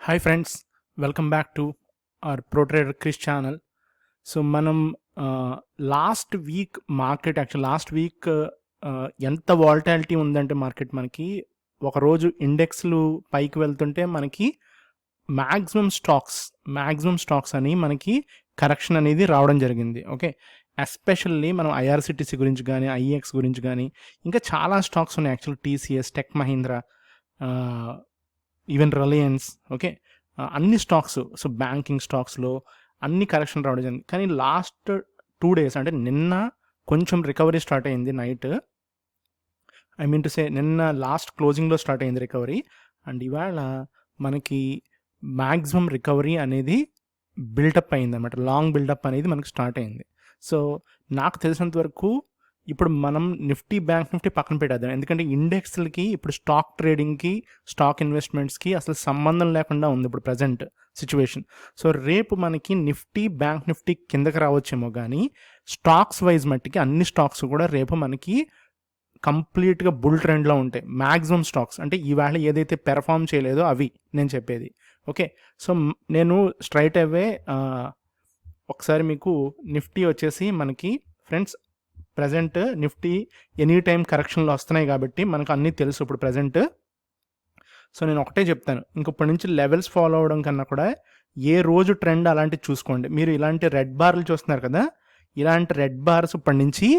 Hi friends, welcome back to our pro trader Krish channel. So మనం last week ఎంత volatility ఉందంటే market మనకి ఒకరోజు ఇండెక్స్లు పైకి వెళ్తుంటే మనకి మ్యాక్సిమం స్టాక్స్ అని మనకి కరెక్షన్ అనేది రావడం జరిగింది. ఓకే, ఎస్పెషల్లీ మనం ఐఆర్సిటీసీ గురించి కానీ ఐఎక్స్ గురించి కానీ ఇంకా చాలా స్టాక్స్ ఉన్నాయి. Actual TCS, tech Mahindra, even Reliance, okay, అన్ని స్టాక్స్, సో బ్యాంకింగ్ స్టాక్స్లో అన్ని కరెక్షన్ రావడం జరిగింది. కానీ లాస్ట్ 2 days అంటే నిన్న కొంచెం రికవరీ స్టార్ట్ అయింది. నైట్ నిన్న లాస్ట్ క్లోజింగ్లో స్టార్ట్ అయింది రికవరీ. అండ్ ఇవాళ మనకి మ్యాక్సిమం రికవరీ అనేది బిల్డప్ అయింది అనమాట. లాంగ్ బిల్డప్ అనేది మనకి స్టార్ట్ అయింది. సో నాకు తెలిసినంత వరకు ఇప్పుడు మనం బ్యాంక్ నిఫ్టీ పక్కన పెట్టేద్దాం. ఎందుకంటే ఇండెక్స్లకి ఇప్పుడు స్టాక్ ట్రేడింగ్కి, స్టాక్ ఇన్వెస్ట్మెంట్స్కి అసలు సంబంధం లేకుండా ఉంది ఇప్పుడు ప్రజెంట్ సిచ్యువేషన్. సో రేపు మనకి బ్యాంక్ నిఫ్టీ కిందకి రావచ్చేమో, కానీ స్టాక్స్ వైజ్ మట్టికి అన్ని స్టాక్స్ కూడా రేపు మనకి కంప్లీట్గా బుల్ ట్రెండ్లో ఉంటాయి. మ్యాక్సిమం స్టాక్స్ అంటే ఈవేళ ఏదైతే పెర్ఫామ్ చేయలేదో అవి నేను చెప్పేది. ఓకే, సో నేను స్ట్రైట్ అవే ఒకసారి మీకు నిఫ్టీ వచ్చేసి మనకి friends present Nifty any time కరెక్షన్లు వస్తున్నాయి కాబట్టి మనకు అన్నీ తెలుసు ఇప్పుడు ప్రజెంట్. సో నేను ఒకటే చెప్తాను, ఇంకప్పటి నుంచి లెవెల్స్ ఫాలో అవడం కన్నా కూడా ఏ రోజు ట్రెండ్ అలాంటివి చూసుకోండి. మీరు ఇలాంటి రెడ్ బార్లు చూస్తున్నారు కదా, ఇలాంటి రెడ్ బార్స్ ఇప్పటి నుంచి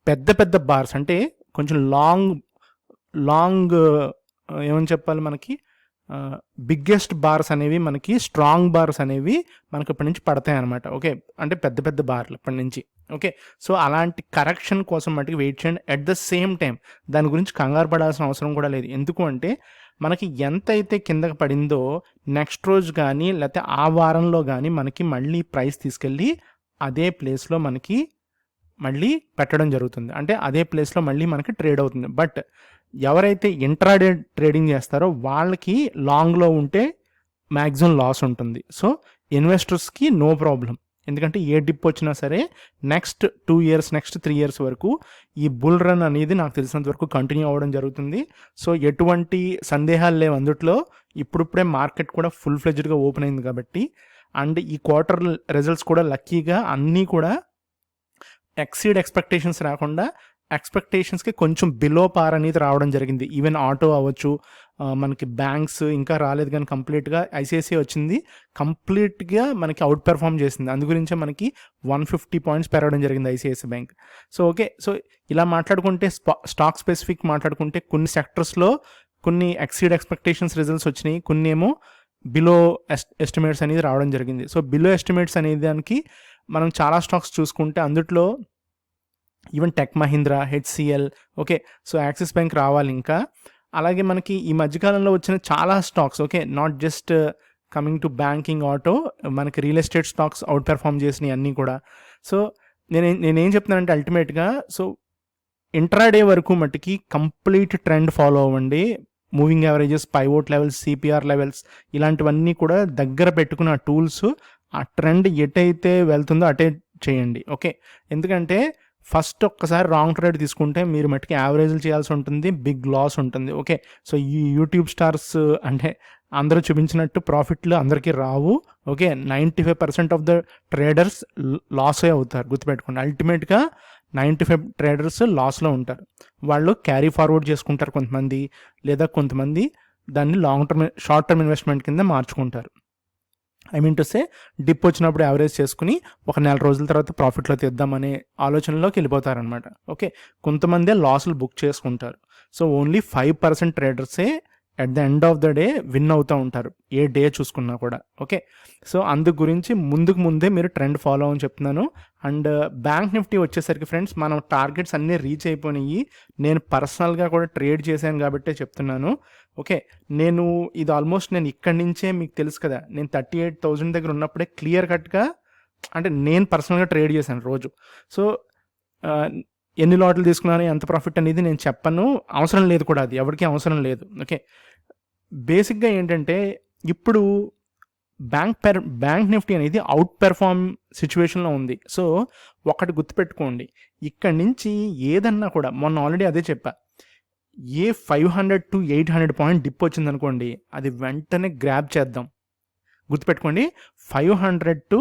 పెద్ద పెద్ద బార్స్ అంటే కొంచెం లాంగ్ ఏమని చెప్పాలి, మనకి బిగ్గెస్ట్ బార్స్ అనేవి, మనకి స్ట్రాంగ్ బార్స్ అనేవి మనకి ఇప్పటి నుంచి పడతాయి అనమాట. ఓకే, అంటే పెద్ద పెద్ద బార్లు ఇప్పటి నుంచి. ఓకే, సో అలాంటి కరెక్షన్ కోసం మటుకు వెయిట్ చేయండి. అట్ ద సేమ్ టైం దాని గురించి కంగారు పడాల్సిన అవసరం కూడా లేదు. ఎందుకు అంటే మనకి ఎంత అయితే కిందకి పడిందో నెక్స్ట్ రోజు కానీ లేకపోతే ఆ వారంలో కానీ మనకి మళ్ళీ ప్రైస్ తీసుకెళ్ళి అదే ప్లేస్లో మనకి మళ్ళీ పెట్టడం జరుగుతుంది. అంటే అదే ప్లేస్లో మళ్ళీ మనకి ట్రేడ్ అవుతుంది. బట్ ఎవరైతే ఇంట్రాడే ట్రేడింగ్ చేస్తారో వాళ్ళకి లాంగ్లో ఉంటే మ్యాక్సిమం లాస్ ఉంటుంది. సో ఇన్వెస్టర్స్కి నో ప్రాబ్లం, ఎందుకంటే ఏ డిప్ వచ్చినా సరే నెక్స్ట్ 2 years, నెక్స్ట్ 3 years వరకు ఈ బుల్ రన్ అనేది నాకు తెలిసినంత వరకు కంటిన్యూ అవ్వడం జరుగుతుంది. సో ఎటువంటి సందేహాలు లేవు అందుట్లో. ఇప్పుడిప్పుడే మార్కెట్ కూడా ఫుల్ ఫ్లెడ్జ్డ్గా ఓపెన్ అయింది కాబట్టి, అండ్ ఈ క్వార్టర్ రిజల్ట్స్ కూడా లక్కీగా అన్నీ కూడా ఎక్సీడ్ ఎక్స్పెక్టేషన్స్ రాకుండా ఎక్స్పెక్టేషన్స్కి కొంచెం బిలో పార్ అనేది రావడం జరిగింది. ఈవెన్ ఆటో అవ్వచ్చు, మనకి బ్యాంక్స్ ఇంకా రాలేదు, కానీ కంప్లీట్గా ఐసిఐసిఐ వచ్చింది, కంప్లీట్గా మనకి అవుట్ పెర్ఫామ్ చేసింది. అందు గురించే మనకి 150 points పెరగడం జరిగింది ICICI bank. So okay, so ఇలా మాట్లాడుకుంటే స్టాక్ స్పెసిఫిక్ మాట్లాడుకుంటే కొన్ని సెక్టర్స్లో కొన్ని ఎక్సీడ్ ఎక్స్పెక్టేషన్స్ రిజల్ట్స్ వచ్చినాయి, కొన్ని ఏమో బిలో ఎస్టిమేట్స్ అనేది రావడం జరిగింది. సో బిలో ఎస్టిమేట్స్ అనేది దానికి మనం చాలా స్టాక్స్ చూసుకుంటే అందుట్లో even tech Mahindra, HCL, okay, so Axis bank రావాలి. ఇంకా అలాగే మనకి ఈ మధ్యకాలంలో వచ్చిన చాలా stocks, okay, not just coming to banking, auto, మనకి real estate stocks out perform చేసినాయి అన్నీ కూడా. సో నేనేం చెప్తున్నానంటే అల్టిమేట్గా సో ఇంట్రాడే వరకు మట్టుకి కంప్లీట్ ట్రెండ్ ఫాలో అవ్వండి. Moving averages, pivot levels, CPR levels ఇలాంటివన్నీ కూడా దగ్గర పెట్టుకున్న టూల్స్ ఆ ట్రెండ్ ఎటైతే వెళ్తుందో అటే చేయండి. ఓకే, ఎందుకంటే ఫస్ట్ ఒక్కసారి రాంగ్ ట్రేడ్ తీసుకుంటే మీరు మట్టుకి యావరేజ్లు చేయాల్సి ఉంటుంది, బిగ్ లాస్ ఉంటుంది. ఓకే, సో ఈ యూట్యూబ్ స్టార్స్ అంటే అందరూ చూపించినట్టు ప్రాఫిట్లు అందరికీ రావు. ఓకే, 95% ఆఫ్ ద ట్రేడర్స్ లాసే అవుతారు, గుర్తుపెట్టుకోండి. అల్టిమేట్గా 95 ట్రేడర్స్ లాస్లో ఉంటారు. వాళ్ళు క్యారీ ఫార్వర్డ్ చేసుకుంటారు కొంతమంది, లేదా కొంతమంది దాన్ని షార్ట్ టర్మ్ ఇన్వెస్ట్మెంట్ కింద మార్చుకుంటారు. డిప్ వచ్చినప్పుడు యావరేజ్ చేసుకుని ఒక 4 రోజుల తర్వాత ప్రాఫిట్లో తెద్దామనే ఆలోచనలోకి వెళ్ళిపోతారనమాట. ఓకే, కొంతమందే లాసులు బుక్ చేసుకుంటారు. సో ఓన్లీ 5% ట్రేడర్సే at the end of the day win అవుతూ ఉంటారు, ఏ డే చూసుకున్నా కూడా. ఓకే, సో అందు గురించి ముందే మీరు ట్రెండ్ ఫాలో అని చెప్తున్నాను. అండ్ బ్యాంక్ నిఫ్టీ వచ్చేసరికి ఫ్రెండ్స్ మనం టార్గెట్స్ అన్నీ రీచ్ అయిపోయినాయి. నేను పర్సనల్గా కూడా ట్రేడ్ చేశాను కాబట్టే చెప్తున్నాను. ఓకే, నేను ఇది ఆల్మోస్ట్ నేను ఇక్కడి నుంచే మీకు తెలుసు కదా, నేను 38,000 దగ్గర ఉన్నప్పుడే క్లియర్ కట్గా అంటే నేను పర్సనల్గా ట్రేడ్ చేశాను రోజు. సో ఎన్ని లాట్లు తీసుకున్నాను, ఎంత ప్రాఫిట్ అనేది నేను చెప్పను, అవసరం లేదు కూడా, అది ఎవరికి అవసరం లేదు. ఓకే, బేసిక్గా ఏంటంటే ఇప్పుడు బ్యాంక్ నిఫ్టీ అనేది అవుట్ పెర్ఫార్మ్ సిచ్యువేషన్లో ఉంది. సో ఒకటి గుర్తుపెట్టుకోండి, ఇక్కడి నుంచి ఏదన్నా కూడా మొన్న ఆల్రెడీ అదే చెప్పా, ఏ 500 to 800 పాయింట్ డిప్ వచ్చిందనుకోండి, అది వెంటనే గ్రాబ్ చేద్దాం. గుర్తుపెట్టుకోండి, 500 to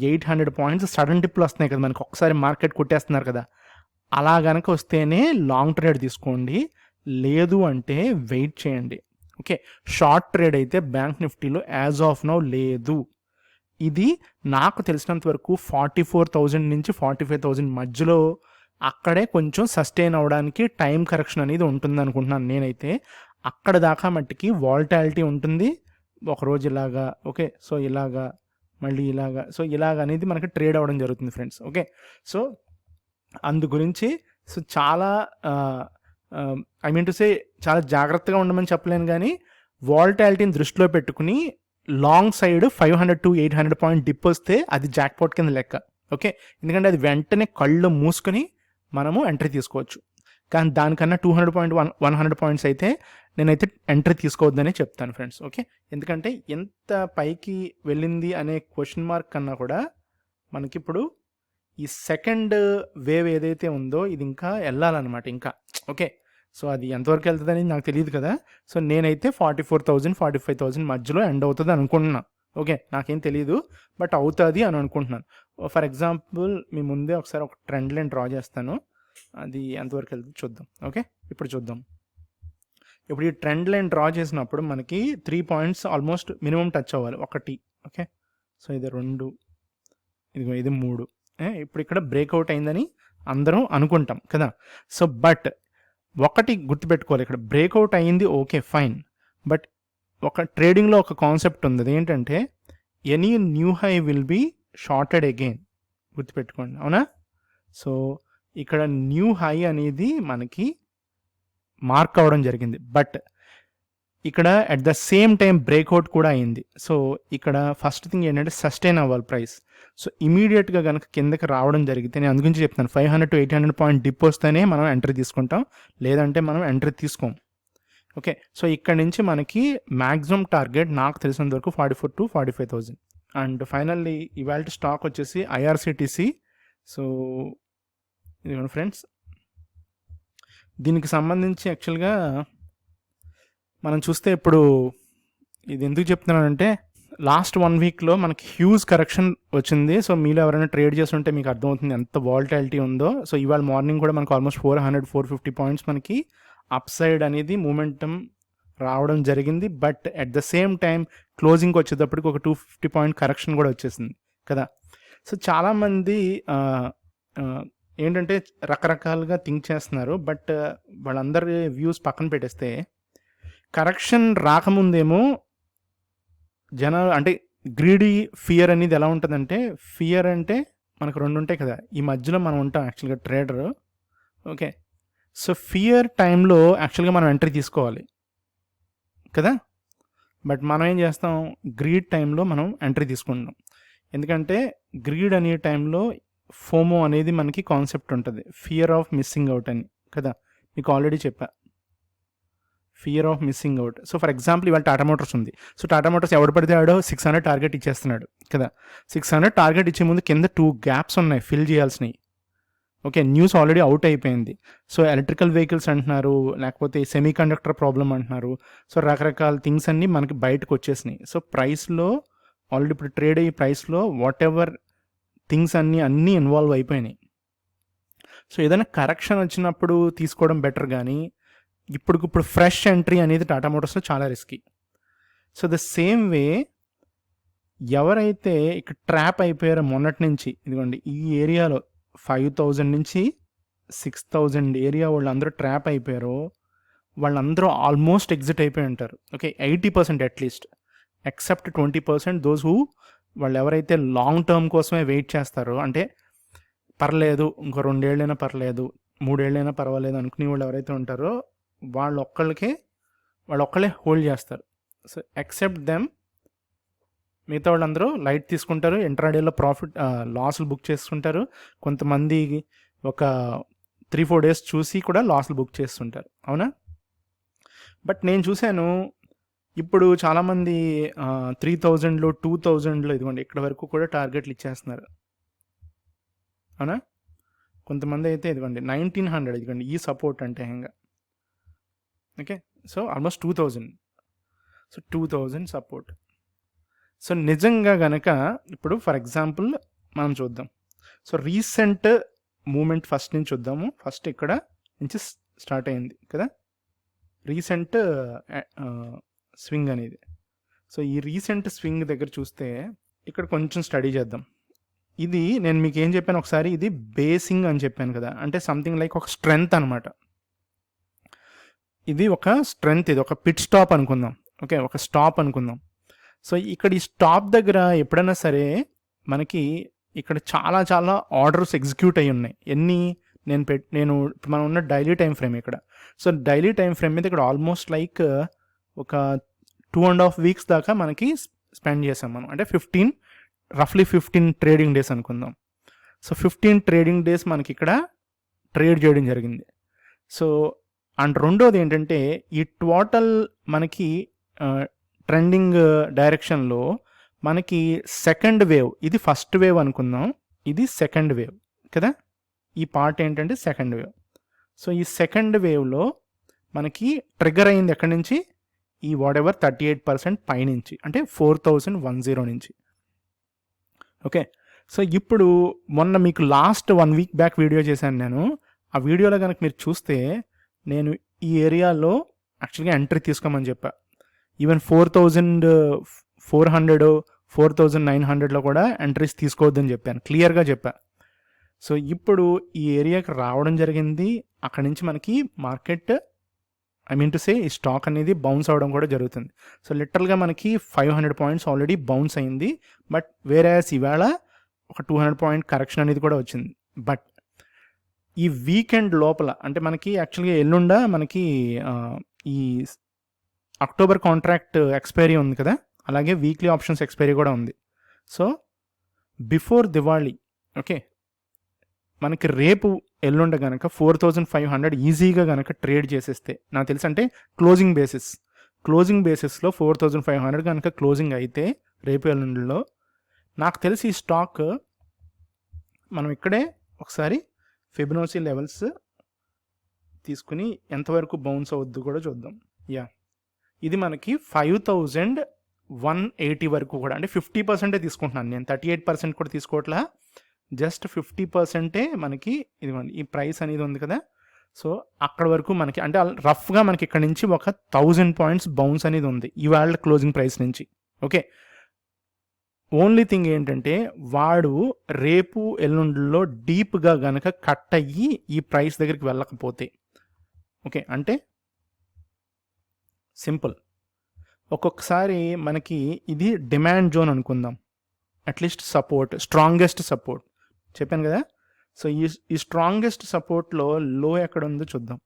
800 పాయింట్స్ సడన్ డిప్లు వస్తున్నాయి కదా మనకి, ఒకసారి మార్కెట్ కొట్టేస్తున్నారు కదా, అలా కనుక వస్తేనే లాంగ్ ట్రేడ్ తీసుకోండి, లేదు అంటే వెయిట్ చేయండి. ఓకే, షార్ట్ ట్రేడ్ అయితే బ్యాంక్ నిఫ్టీలో యాజ్ ఆఫ్ నౌ లేదు. ఇది నాకు తెలిసినంత వరకు 44,000 నుంచి 45,000 మధ్యలో అక్కడే కొంచెం సస్టైన్ అవ్వడానికి టైం కరెక్షన్ అనేది ఉంటుంది అనుకుంటున్నాను నేనైతే. అక్కడ దాకా మట్టికి వాల్టాలిటీ ఉంటుంది, ఒకరోజు ఇలాగా, ఓకే, సో ఇలాగా, మళ్ళీ ఇలాగా, సో ఇలాగ అనేది మనకి ట్రేడ్ అవ్వడం జరుగుతుంది ఫ్రెండ్స్. ఓకే, సో అందు గురించి సో చాలా ఐ మీన్ టు సే చాలా జాగ్రత్తగా ఉండమని చెప్పలేను, కానీ వాల్టాలిటీని దృష్టిలో పెట్టుకుని long side 500 to 800 point dip వస్తే అది జాక్పాట్ కింద లెక్క. ఓకే, ఎందుకంటే అది వెంటనే కళ్ళు మూసుకొని మనము ఎంట్రీ తీసుకోవచ్చు. కానీ దానికన్నా 100 పాయింట్స్ అయితే నేనైతే ఎంట్రీ తీసుకోవద్దని చెప్తాను ఫ్రెండ్స్. ఓకే, ఎందుకంటే ఎంత పైకి వెళ్ళింది అనే క్వశ్చన్ మార్క్ కన్నా కూడా మనకిప్పుడు ఈ సెకండ్ వేవ్ ఏదైతే ఉందో ఇది ఇంకా వెళ్ళాలన్నమాట ఇంకా. ఓకే, సో అది ఎంతవరకు వెళ్తుంది అనేది నాకు తెలియదు కదా. సో నేనైతే 44,000 45,000 మధ్యలో ఎండ్ అవుతుంది అనుకుంటున్నా. ఓకే, నాకేం తెలియదు, బట్ అవుతుంది అని అనుకుంటున్నాను. ఫర్ ఎగ్జాంపుల్ మీ ముందే ఒకసారి ఒక ట్రెండ్ లైన్ డ్రా చేస్తాను, అది ఎంతవరకు వెళ్తుంది చూద్దాం. ఓకే, ఇప్పుడు చూద్దాం. ఇప్పుడు ఈ ట్రెండ్ లైన్ డ్రా చేసినప్పుడు మనకి 3 పాయింట్స్ ఆల్మోస్ట్ మినిమం టచ్ అవ్వాలి. 1, ఓకే, సో ఇది 2, ఇదిగో ఇది 3. ఇప్పుడు ఇక్కడ బ్రేక్అవుట్ అయిందని అందరం అనుకుంటాం కదా. సో బట్ ఒకటి గుర్తుపెట్టుకోవాలి, ఇక్కడ బ్రేక్అవుట్ అయ్యింది, ఓకే ఫైన్, బట్ ఒక ట్రేడింగ్లో ఒక కాన్సెప్ట్ ఉంది, ఏంటంటే any new high will be shorted again. గుర్తుపెట్టుకోండి, అవునా? సో ఇక్కడ న్యూ హై అనేది మనకి మార్క్ అవ్వడం జరిగింది, బట్ ఇక్కడ at the same time breakout కూడా అయింది. సో ఇక్కడ ఫస్ట్ థింగ్ ఏంటంటే సస్టైన్ అవ్వాలి ప్రైస్. సో ఇమీడియట్గా కనుక కిందకి రావడం జరిగితే, నేను అందుగురించి చెప్తాను 500 to 800 పాయింట్ డిప్ వస్తేనే మనం ఎంట్రీ తీసుకుంటాం, లేదంటే మనం ఎంట్రీ తీసుకోం. ఓకే, సో ఇక్కడ నుంచి మనకి మ్యాక్సిమం టార్గెట్ నాకు తెలిసినంత వరకు 44,000 to 45,000. అండ్ ఫైనల్లీ ఇవాళ స్టాక్ వచ్చేసి ఐఆర్సిటిసి. సో ఇదిగోండి ఫ్రెండ్స్, దీనికి సంబంధించి యాక్చువల్గా మనం చూస్తే ఇప్పుడు ఇది ఎందుకు చెప్తున్నానంటే లాస్ట్ 1 వీక్లో మనకి హ్యూజ్ కరెక్షన్ వచ్చింది. సో మీలో ఎవరైనా ట్రేడ్ చేస్తుంటే మీకు అర్థమవుతుంది ఎంత వాల్టాలిటీ ఉందో. సో ఇవాళ మార్నింగ్ కూడా మనకు ఆల్మోస్ట్ 400-450 పాయింట్స్ మనకి అప్ సైడ్ అనేది మూమెంటం రావడం జరిగింది, but at the same time క్లోజింగ్కి వచ్చేటప్పటికి ఒక 250 పాయింట్ కరెక్షన్ కూడా వచ్చేసింది కదా. సో చాలామంది ఏంటంటే రకరకాలుగా థింక్ చేస్తున్నారు, బట్ వాళ్ళందరి వ్యూస్ పక్కన పెట్టేస్తే కరెక్షన్ రాకముందేమో జనాలు అంటే గ్రీడీ ఫియర్ అనేది ఎలా ఉంటుందంటే, ఫియర్ అంటే మనకు 2 ఉంటాయి కదా, ఈ మధ్యలో మనం ఉంటాం యాక్చువల్గా ట్రేడర్. ఓకే, సో ఫియర్ టైంలో యాక్చువల్గా మనం ఎంట్రీ తీసుకోవాలి కదా, బట్ మనం ఏం చేస్తాం, గ్రీడ్ టైంలో మనం ఎంట్రీ తీసుకుంటాం. ఎందుకంటే గ్రీడ్ అనే టైంలో ఫోమో అనేది మనకి కాన్సెప్ట్ ఉంటుంది, ఫియర్ ఆఫ్ మిస్సింగ్ అవుట్ అని కదా, మీకు ఆల్రెడీ చెప్పా, fear of missing out. So for example ఇవాళ టాటా మోటార్స్ ఉంది. సో టాటా మోటార్స్ ఎవడు పడితే ఆడో 600 టార్గెట్ ఇచ్చేస్తున్నాడు కదా. 600 టార్గెట్ ఇచ్చే ముందు కింద 2 గ్యాప్స్ ఉన్నాయి ఫిల్ చేయాల్సినవి. ఓకే, న్యూస్ ఆల్రెడీ అవుట్ అయిపోయింది. సో ఎలక్ట్రికల్ వెహికల్స్ అంటున్నారు, లేకపోతే సెమీ కండక్టర్ ప్రాబ్లం అంటున్నారు. సో రకరకాల థింగ్స్ అన్నీ మనకి బయటకు వచ్చేసినాయి. సో ప్రైస్లో ఆల్రెడీ ఇప్పుడు ట్రేడ్ అయ్యే ప్రైస్లో వాట్ ఎవర్ థింగ్స్ అన్నీ ఇన్వాల్వ్ అయిపోయినాయి. సో ఏదైనా కరెక్షన్ వచ్చినప్పుడు తీసుకోవడం బెటర్, కానీ ఇప్పుడు ఫ్రెష్ ఎంట్రీ అనేది టాటా మోటార్స్లో చాలా risky. So the same way ఎవరైతే ఇక్కడ ట్రాప్ అయిపోయారో మొన్నటి నుంచి, ఇదిగోండి ఈ ఏరియాలో 5,000 నుంచి 6,000 ఏరియా వాళ్ళందరూ ట్రాప్ అయిపోయారో వాళ్ళందరూ ఆల్మోస్ట్ ఎగ్జిట్ అయిపోయి ఉంటారు. Okay, 80% at least, except 20% those who వాళ్ళు ఎవరైతే లాంగ్ టర్మ్ కోసమే వెయిట్ చేస్తారో, అంటే పర్లేదు ఇంకో 2 ఏళ్ళైనా పర్లేదు 3 ఏళ్ళైనా పర్వాలేదు అనుకునే వాళ్ళు ఎవరైతే ఉంటారో వాళ్ళు ఒక్కళ్ళే హోల్డ్ చేస్తారు. సో ఎక్సెప్ట్ దెమ్, మిగతా వాళ్ళందరూ లైట్ తీసుకుంటారు, ఇంట్రాడేలో ప్రాఫిట్ లాస్లు బుక్ చేసుకుంటారు. కొంతమంది ఒక 3-4 డేస్ చూసి కూడా లాస్లు బుక్ చేస్తుంటారు, అవునా? బట్ నేను చూశాను ఇప్పుడు చాలామంది 3000లో 2000లో ఇదిగోండి ఇక్కడ వరకు కూడా టార్గెట్లు ఇచ్చేస్తున్నారు, అవునా? కొంతమంది అయితే ఇదిగోండి 1900 ఇదిగోండి ఈ సపోర్ట్ అంటే ఇంకా. Okay, so almost 2000. So 2000 support. So నిజంగా గనక ఇప్పుడు ఫర్ ఎగ్జాంపుల్ మనం చూద్దాం. సో రీసెంట్ మూమెంట్ ఫస్ట్ నుంచి చూద్దాము. ఫస్ట్ ఇక్కడ నుంచి స్టార్ట్ అయింది కదా రీసెంట్ స్వింగ్ అనేది. సో ఈ రీసెంట్ స్వింగ్ దగ్గర చూస్తే ఇక్కడ కొంచెం స్టడీ చేద్దాం. ఇది నేను మీకు ఏం చెప్పాను ఒకసారి, ఇది బేసింగ్ అని చెప్పాను కదా, అంటే సంథింగ్ లైక్ ఒక స్ట్రెంగ్త్ అనమాట. ఇది ఒక స్ట్రెంగ్త్, ఇది ఒక పిట్ స్టాప్ అనుకుందాం. ఓకే, ఒక స్టాప్ అనుకుందాం. సో ఇక్కడ ఈ స్టాప్ దగ్గర ఎప్పుడైనా సరే మనకి ఇక్కడ చాలా చాలా ఆర్డర్స్ ఎగ్జిక్యూట్ అయ్యి ఉన్నాయి. ఎన్ని నేను మనం ఉన్న డైలీ టైం ఫ్రేమ్ ఇక్కడ. సో డైలీ టైం ఫ్రేమ్ మీద ఇక్కడ ఆల్మోస్ట్ లైక్ ఒక 2.5 వీక్స్ దాకా మనకి స్పెండ్ చేసాం మనం, అంటే రఫ్లీ 15 ట్రేడింగ్ డేస్ అనుకుందాం. సో 15 ట్రేడింగ్ డేస్ మనకి ఇక్కడ ట్రేడ్ చేయడం జరిగింది. సో అండ్ రెండోది ఏంటంటే ఈ టోటల్ మనకి ట్రెండింగ్ డైరెక్షన్లో మనకి సెకండ్ వేవ్, ఇది ఫస్ట్ వేవ్ అనుకుందాం, ఇది సెకండ్ వేవ్ కదా, ఈ పార్ట్ ఏంటంటే సెకండ్ వేవ్. సో ఈ సెకండ్ వేవ్లో మనకి ట్రిగర్ అయింది ఎక్కడి నుంచి, ఈ వాటెవర్ 38% పైనుంచి, అంటే 4010 నుంచి. ఓకే, సో ఇప్పుడు మొన్న మీకు లాస్ట్ 1 వీక్ బ్యాక్ వీడియో చేశాను నేను. ఆ వీడియోలో కనుక మీరు చూస్తే నేను ఈ ఏరియాలో యాక్చువల్గా ఎంట్రీ తీసుకోమని చెప్పా. ఈవెన్ 4400 4900లో కూడా ఎంట్రీస్ తీసుకోవద్దని చెప్పాను, క్లియర్గా చెప్పా. సో ఇప్పుడు ఈ ఏరియాకి రావడం జరిగింది, అక్కడి నుంచి మనకి మార్కెట్ ఈ స్టాక్ అనేది బౌన్స్ అవ్వడం కూడా జరుగుతుంది. సో లిటరల్గా మనకి 500 పాయింట్స్ ఆల్రెడీ బౌన్స్ అయింది. బట్ వేరేస్ ఇవాళ ఒక 200 పాయింట్ కరెక్షన్ అనేది కూడా వచ్చింది. బట్ ఈ వీకెండ్ లోపల, అంటే మనకి యాక్చువల్గా ఎల్లుండా మనకి ఈ అక్టోబర్ కాంట్రాక్ట్ ఎక్స్పైరీ ఉంది కదా, అలాగే వీక్లీ ఆప్షన్స్ ఎక్స్పైరీ కూడా ఉంది. సో బిఫోర్ దివాళీ, ఓకే, మనకి రేపు ఎల్లుండ కనుక 4500 ఈజీగా కనుక ట్రేడ్ చేసేస్తే, నాకు తెలుసు అంటే క్లోజింగ్ బేసిస్లో 4500 కనుక క్లోజింగ్ అయితే రేపు ఎల్లుండిలో, నాకు తెలిసి ఈ స్టాక్ మనం ఇక్కడే ఒకసారి ఫిబొనాచి లెవెల్స్ తీసుకుని ఎంతవరకు బౌన్స్ అవుద్దు కూడా చూద్దాం. ఇది మనకి 5180 వరకు కూడా, అంటే 50% తీసుకుంటున్నాను నేను, 38% కూడా తీసుకోవట్లా, జస్ట్ 50% మనకి ఇదిగోండి ఈ ప్రైస్ అనేది ఉంది కదా. సో అక్కడ వరకు మనకి అంటే రఫ్గా మనకి ఇక్కడ నుంచి ఒక 1000 పాయింట్స్ బౌన్స్ అనేది ఉంది ఇవాళ క్లోజింగ్ ప్రైస్ నుంచి. ఓకే, ఓన్లీ థింగ్ ఏంటంటే వాడు రేపు ఎల్లుండిలో డీప్గా గనక కట్ అయ్యి ఈ ప్రైస్ దగ్గరికి వెళ్ళకపోతే, ఓకే, అంటే సింపుల్, ఒక్కొక్కసారి మనకి ఇది డిమాండ్ జోన్ అనుకుందాం, అట్లీస్ట్ సపోర్ట్, స్ట్రాంగెస్ట్ సపోర్ట్ చెప్పాను కదా. సో ఈ స్ట్రాంగెస్ట్ సపోర్ట్లో లో ఎక్కడ ఉందో చూద్దాం,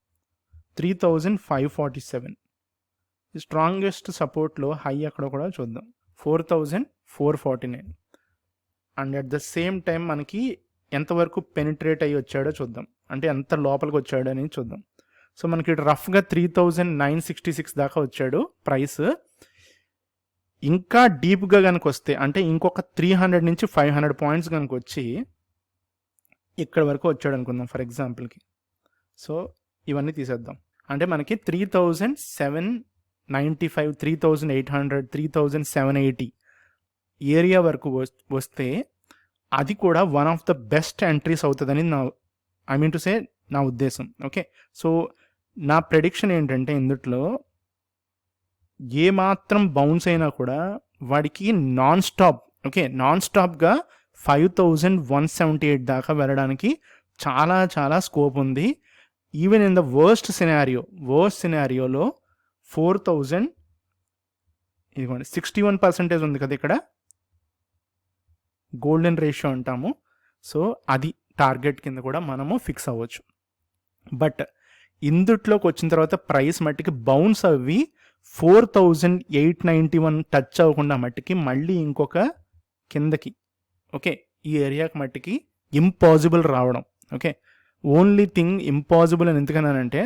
3547. ఈ స్ట్రాంగెస్ట్ సపోర్ట్లో హై ఎక్కడ కూడా చూద్దాం, 4449. And at the same time మనకి ఎంతవరకు పెనిట్రేట్ అయ్యి వచ్చాడో చూద్దాం, అంటే ఎంత లోపలికి వచ్చాడో అనేది చూద్దాం. సో మనకి రఫ్గా 3966 దాకా వచ్చాడు ప్రైస్. ఇంకా డీప్గా కనుక వస్తే, అంటే ఇంకొక 300 నుంచి 500 పాయింట్స్ కనుక వచ్చి ఇక్కడ వరకు వచ్చాడు అనుకుందాం ఫర్ ఎగ్జాంపుల్కి. సో ఇవన్నీ తీసేద్దాం, అంటే మనకి 3795, 3800, 3780 ఏరియా వరకు వస్తే అది కూడా one of the best entries అవుతుందని నా ఉద్దేశం. ఓకే, సో నా ప్రెడిక్షన్ ఏంటంటే ఇందుట్లో ఏమాత్రం బౌన్స్ అయినా కూడా వాడికి నాన్ స్టాప్గా 5178 దాకా వెళ్ళడానికి చాలా చాలా స్కోప్ ఉంది. ఈవెన్ ఇన్ ద వర్స్ట్ సినారియోలో 4000 ఇదిగోండి 61% ఉంది కదా ఇక్కడ, గోల్డెన్ రేషియో అంటాము. సో అది టార్గెట్ కింద కూడా మనము ఫిక్స్ అవ్వచ్చు. బట్ ఇందుట్లోకి వచ్చిన తర్వాత ప్రైస్ మట్టికి బౌన్స్ అవి 4891 టచ్ అవ్వకుండా మట్టికి మళ్ళీ ఇంకొక కిందకి, ఓకే, ఈ ఏరియాకి మట్టికి ఇంపాసిబుల్ రావడం. ఓకే, ఓన్లీ థింగ్ ఇంపాసిబుల్ అని ఎందుకన్నానంటే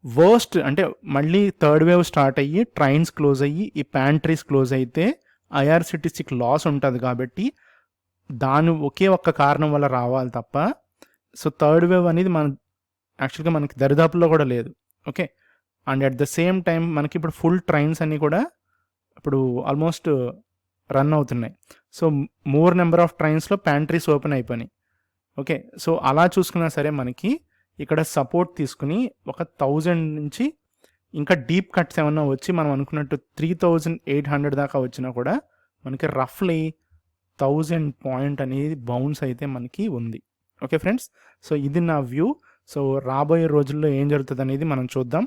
వర్స్ట్ అంటే మళ్ళీ థర్డ్ వేవ్ స్టార్ట్ అయ్యి ట్రైన్స్ క్లోజ్ అయ్యి ఈ ప్యాంట్రీస్ క్లోజ్ అయితే ఐఆర్సిటీసీకి లాస్ ఉంటుంది కాబట్టి దాని ఒకే ఒక్క కారణం వల్ల రావాలి తప్ప సో థర్డ్ వేవ్ అనేది యాక్చువల్గా మనకి దరిదాపుల్లో కూడా లేదు. Okay, and at the same time మనకి ఇప్పుడు ఫుల్ ట్రైన్స్ అన్నీ కూడా ఇప్పుడు ఆల్మోస్ట్ రన్ అవుతున్నాయి. సో మోర్ నెంబర్ ఆఫ్ ట్రైన్స్లో ప్యాంట్రీస్ ఓపెన్ అయిపోయినాయి. ఓకే, సో అలా చూసుకున్నా సరే మనకి ఇక్కడ సపోర్ట్ తీసుకుని ఒక 1000 నుంచి ఇంకా డీప్ కట్స్ ఏమన్నా వచ్చి మనం అనుకున్నట్టు 3800 దాకా వచ్చినా కూడా మనకి రఫ్లీ 1000 పాయింట్ అనేది బౌన్స్ అయితే మనకి ఉంది. ఓకే ఫ్రెండ్స్, సో ఇది నా వ్యూ. సో రాబోయే రోజుల్లో ఏం జరుగుతుంది అనేది మనం చూద్దాం.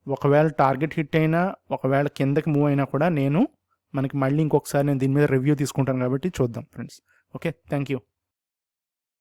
ఒకవేళ టార్గెట్ హిట్ అయినా ఒకవేళ కిందకి మూవ్ అయినా కూడా మనకి మళ్ళీ ఇంకొకసారి నేను దీని మీద రివ్యూ తీసుకుంటాను కాబట్టి చూద్దాం ఫ్రెండ్స్. Okay, thank you.